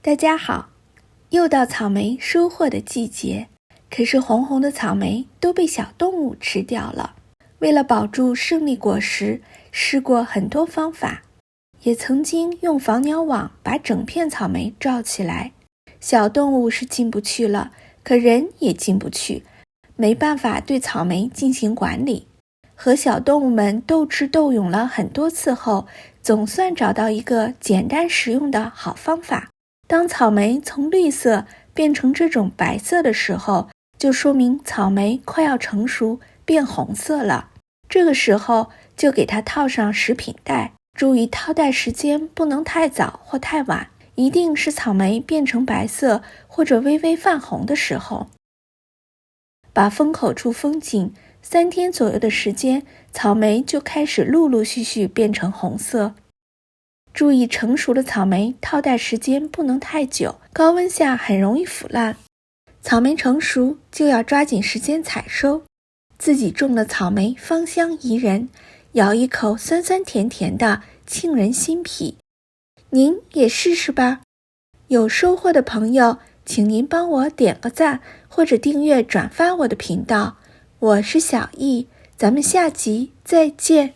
大家好，又到草莓收获的季节，可是红红的草莓都被小动物吃掉了。为了保住胜利果实，试过很多方法，也曾经用防鸟网把整片草莓罩起来。小动物是进不去了，可人也进不去，没办法对草莓进行管理。和小动物们斗智斗勇了很多次后，总算找到一个简单实用的好方法。当草莓从绿色变成这种白色的时候，就说明草莓快要成熟变红色了。这个时候就给它套上食品袋，注意套袋时间不能太早或太晚，一定是草莓变成白色或者微微泛红的时候。把封口处封紧，3天左右的时间，草莓就开始陆陆续续变成红色。注意成熟的草莓套袋时间不能太久，高温下很容易腐烂。草莓成熟就要抓紧时间采收。自己种的草莓芳香宜人，咬一口酸酸甜甜的，沁人心脾。您也试试吧。有收获的朋友，请您帮我点个赞，或者订阅转发我的频道。我是小易，咱们下集再见。